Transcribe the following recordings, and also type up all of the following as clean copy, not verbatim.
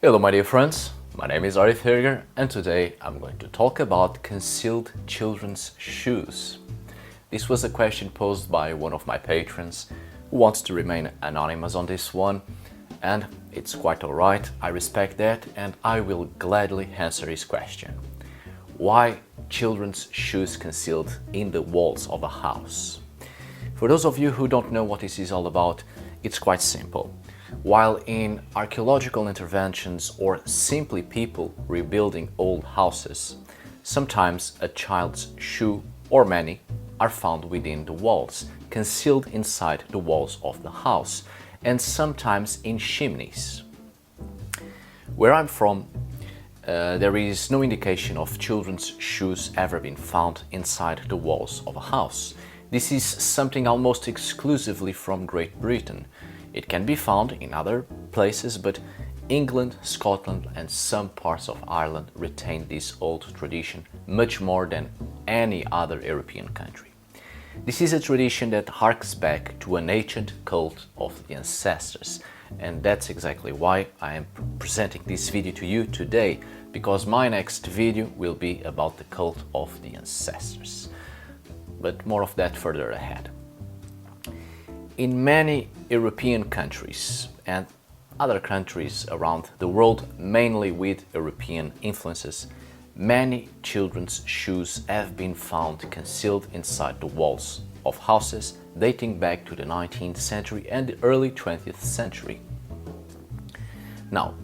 Hello my dear friends, my name is Arif Herger and today I'm going to talk about concealed children's shoes. This was a question posed by one of my patrons who wants to remain anonymous on this one, and it's quite alright, I respect that, and I will gladly answer his question. Why children's shoes concealed in the walls of a house? For those of you who don't know what this is all about, it's quite simple. While in archaeological interventions or simply people rebuilding old houses, sometimes a child's shoe, or many, are found within the walls, concealed inside the walls of the house, and sometimes in chimneys. Where I'm from, there is no indication of children's shoes ever being found inside the walls of a house. This is something almost exclusively from Great Britain. It can be found in other places, but England, Scotland and some parts of Ireland retain this old tradition much more than any other European country. This is a tradition that harks back to an ancient cult of the ancestors, and that's exactly why I am presenting this video to you today, because my next video will be about the cult of the ancestors. But more of that further ahead. In many European countries and other countries around the world, mainly with European influences, many children's shoes have been found concealed inside the walls of houses dating back to the 19th century and the early 20th century. Now,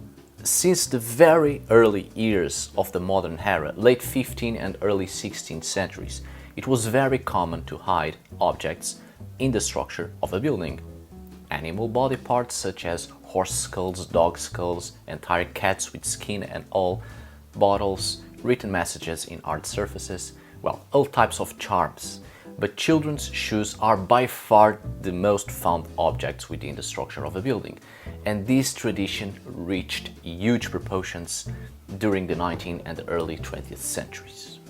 since the very early years of the modern era, late 15th and early 16th centuries, it was very common to hide objects in the structure of a building. Animal body parts such as horse skulls, dog skulls, entire cats with skin and all, bottles, written messages in art surfaces, well, all types of charms. But children's shoes are by far the most found objects within the structure of a building, and this tradition reached huge proportions during the 19th and the early 20th centuries.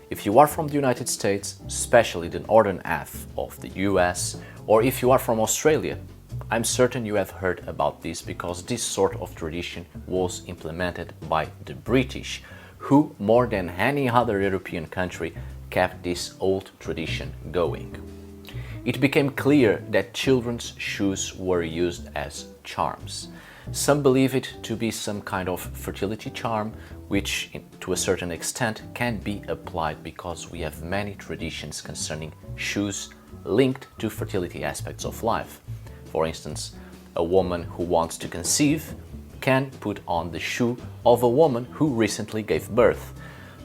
If you are from the United States, especially the northern half of the US, or if you are from Australia, I'm certain you have heard about this because this sort of tradition was implemented by the British, who more than any other European country kept this old tradition going. It became clear that children's shoes were used as charms. Some believe it to be some kind of fertility charm, which to a certain extent can be applied because we have many traditions concerning shoes linked to fertility aspects of life. For instance, a woman who wants to conceive can put on the shoe of a woman who recently gave birth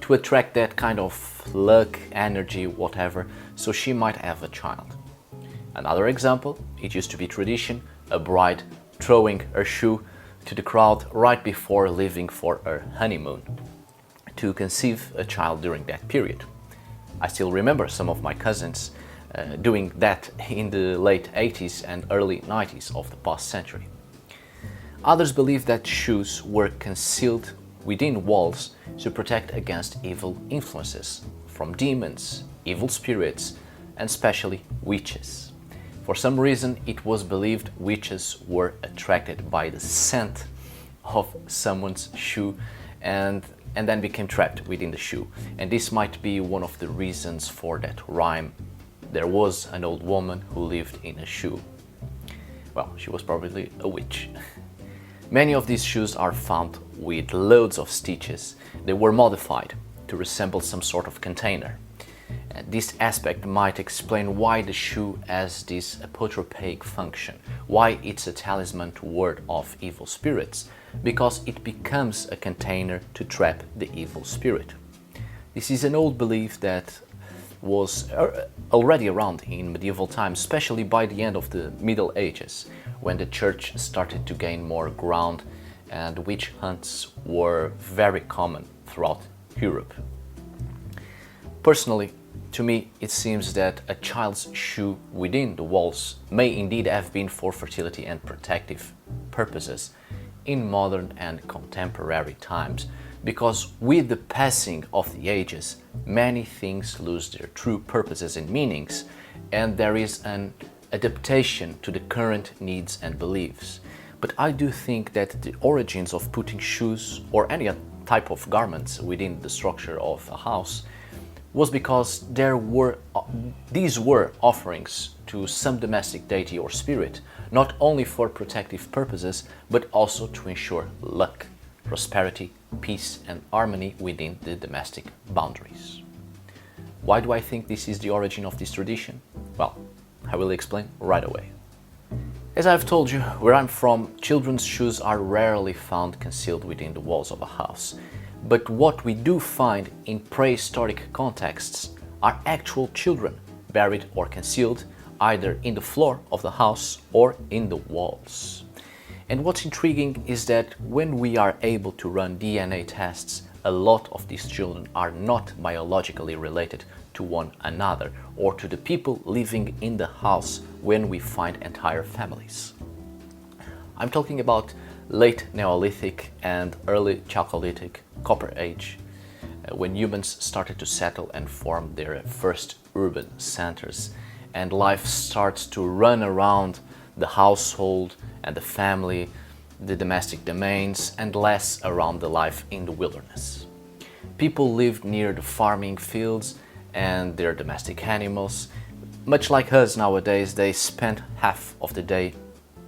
to attract that kind of luck, energy, whatever, so she might have a child. Another example, it used to be tradition, a bride throwing her shoe to the crowd right before leaving for her honeymoon to conceive a child during that period. I still remember some of my cousins doing that in the late 80s and early 90s of the past century. Others believe that shoes were concealed within walls to protect against evil influences from demons, evil spirits, and especially witches. For some reason, it was believed witches were attracted by the scent of someone's shoe and then became trapped within the shoe. And this might be one of the reasons for that rhyme, "There was an old woman who lived in a shoe." Well, she was probably a witch. Many of these shoes are found with loads of stitches. They were modified to resemble some sort of container. This aspect might explain why the shoe has this apotropaic function, why it's a talisman to ward off evil spirits, because it becomes a container to trap the evil spirit. This is an old belief that was already around in medieval times, especially by the end of the Middle Ages, when the church started to gain more ground and witch hunts were very common throughout Europe. Personally, to me, it seems that a child's shoe within the walls may indeed have been for fertility and protective purposes in modern and contemporary times, because with the passing of the ages, many things lose their true purposes and meanings, and there is an adaptation to the current needs and beliefs. But I do think that the origins of putting shoes or any type of garments within the structure of a house was because these were offerings to some domestic deity or spirit, not only for protective purposes, but also to ensure luck, prosperity, peace, and harmony within the domestic boundaries. Why do I think this is the origin of this tradition? Well, I will explain right away. As I've told you, where I'm from, children's shoes are rarely found concealed within the walls of a house. But what we do find in prehistoric contexts are actual children buried or concealed either in the floor of the house or in the walls. And what's intriguing is that when we are able to run DNA tests, a lot of these children are not biologically related to one another or to the people living in the house when we find entire families. I'm talking about late Neolithic and early Chalcolithic Copper Age, when humans started to settle and form their first urban centers, and life starts to run around the household and the family, the domestic domains, and less around the life in the wilderness. People lived near the farming fields and their domestic animals. Much like us nowadays, they spent half of the day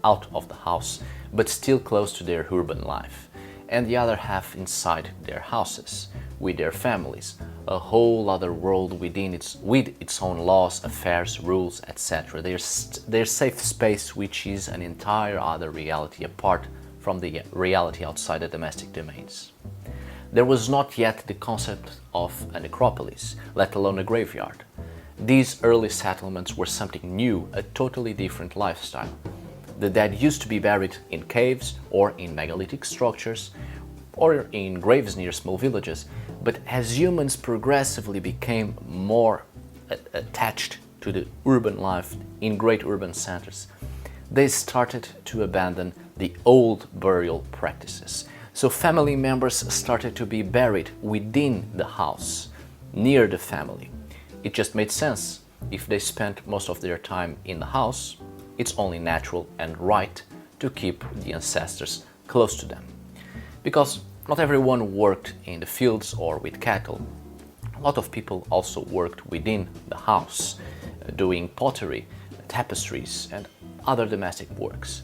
out of the house, but still close to their urban life, and the other half inside their houses, with their families, a whole other world with its own laws, affairs, rules, etc. Their safe space, which is an entire other reality apart from the reality outside the domestic domains. There was not yet the concept of a necropolis, let alone a graveyard. These early settlements were something new, a totally different lifestyle. The dead used to be buried in caves or in megalithic structures or in graves near small villages, but as humans progressively became more attached to the urban life in great urban centers, they started to abandon the old burial practices. So family members started to be buried within the house, near the family. It just made sense. If they spent most of their time in the house, it's only natural and right to keep the ancestors close to them. Because not everyone worked in the fields or with cattle. A lot of people also worked within the house, doing pottery, tapestries, and other domestic works.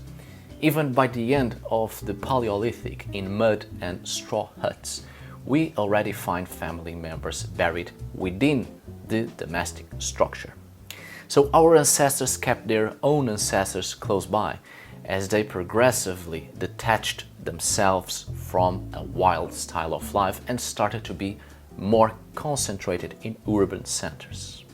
Even by the end of the Paleolithic, in mud and straw huts, we already find family members buried within the domestic structure. So our ancestors kept their own ancestors close by as they progressively detached themselves from a wild style of life and started to be more concentrated in urban centers.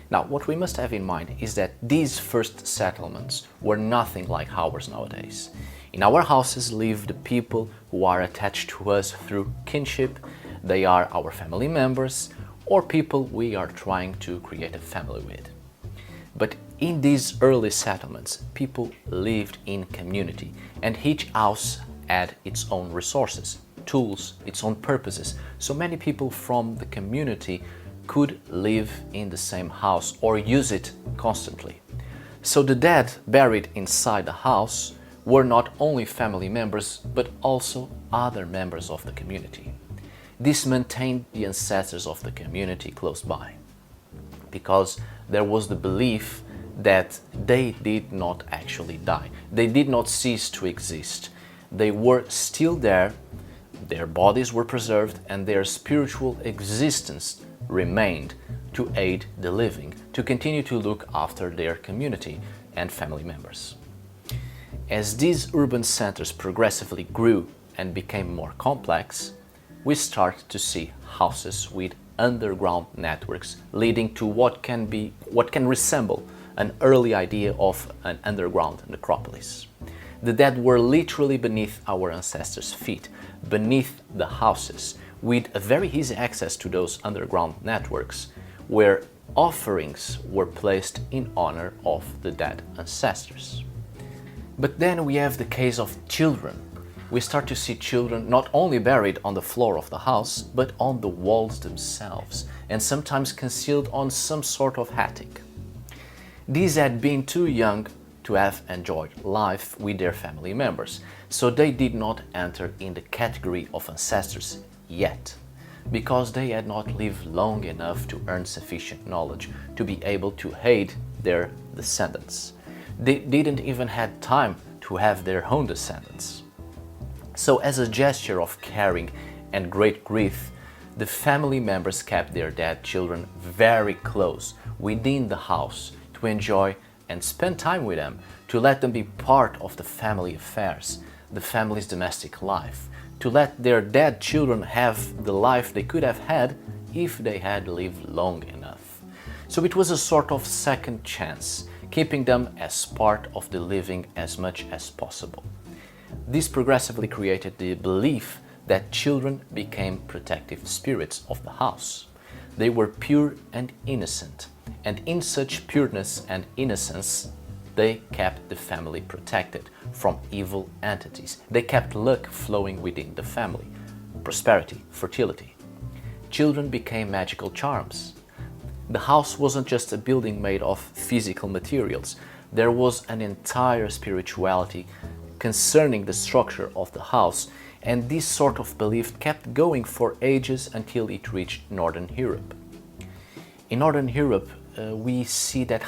Now, what we must have in mind is that these first settlements were nothing like ours nowadays. In our houses live the people who are attached to us through kinship. They are our family members or people we are trying to create a family with. But in these early settlements, people lived in community, and each house had its own resources, tools, its own purposes. So many people from the community could live in the same house or use it constantly. So the dead buried inside the house were not only family members, but also other members of the community. This maintained the ancestors of the community close by, because there was the belief that they did not actually die. They did not cease to exist. They were still there, their bodies were preserved, and their spiritual existence remained to aid the living, to continue to look after their community and family members. As these urban centers progressively grew and became more complex, we start to see houses with underground networks leading to what can resemble an early idea of an underground necropolis. The dead were literally beneath our ancestors' feet, beneath the houses, with a very easy access to those underground networks, where offerings were placed in honor of the dead ancestors. But then we have the case of children. We start to see children not only buried on the floor of the house, but on the walls themselves, and sometimes concealed on some sort of attic. These had been too young to have enjoyed life with their family members, so they did not enter in the category of ancestors yet, because they had not lived long enough to earn sufficient knowledge to be able to aid their descendants. They didn't even have time to have their own descendants. So as a gesture of caring and great grief, the family members kept their dead children very close within the house to enjoy and spend time with them, to let them be part of the family affairs, the family's domestic life, to let their dead children have the life they could have had if they had lived long enough. So it was a sort of second chance, keeping them as part of the living as much as possible. This progressively created the belief that children became protective spirits of the house. They were pure and innocent, and in such pureness and innocence, they kept the family protected from evil entities. They kept luck flowing within the family, prosperity, fertility. Children became magical charms. The house wasn't just a building made of physical materials. There was an entire spirituality concerning the structure of the house, and this sort of belief kept going for ages until it reached Northern Europe. In Northern Europe, we see that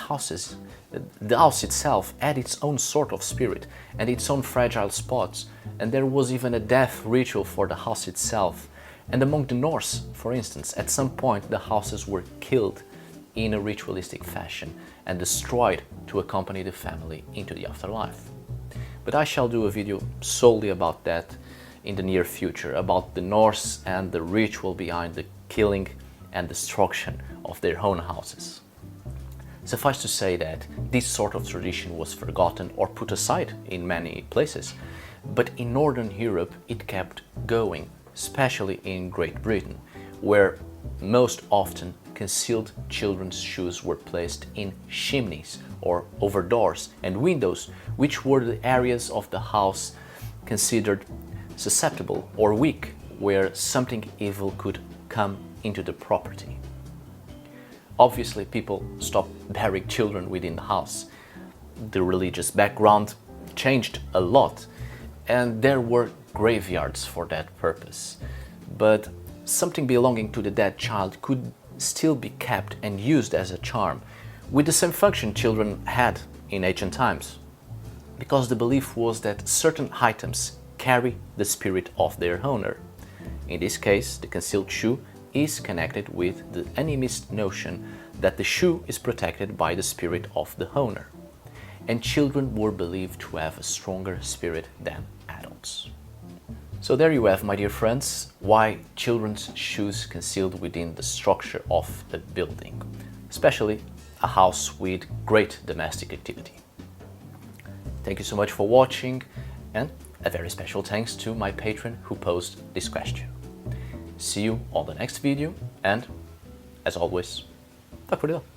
the house itself had its own sort of spirit and its own fragile spots, and there was even a death ritual for the house itself. And among the Norse, for instance, at some point the houses were killed in a ritualistic fashion and destroyed to accompany the family into the afterlife. But I shall do a video solely about that in the near future, about the Norse and the ritual behind the killing and destruction of their own houses. Suffice to say that this sort of tradition was forgotten or put aside in many places, but in Northern Europe it kept going, especially in Great Britain, where most often concealed children's shoes were placed in chimneys or over doors and windows, which were the areas of the house considered susceptible or weak, where something evil could come into the property. Obviously, people stopped burying children within the house. The religious background changed a lot, and there were graveyards for that purpose. But something belonging to the dead child could still be kept and used as a charm, with the same function children had in ancient times, because the belief was that certain items carry the spirit of their owner. In this case, the concealed shoe is connected with the animist notion that the shoe is protected by the spirit of the owner, and children were believed to have a stronger spirit than adults. So there you have, my dear friends, why children's shoes concealed within the structure of a building, especially a house with great domestic activity. Thank you so much for watching, and a very special thanks to my patron who posed this question. See you on the next video, and as always, tack för idag.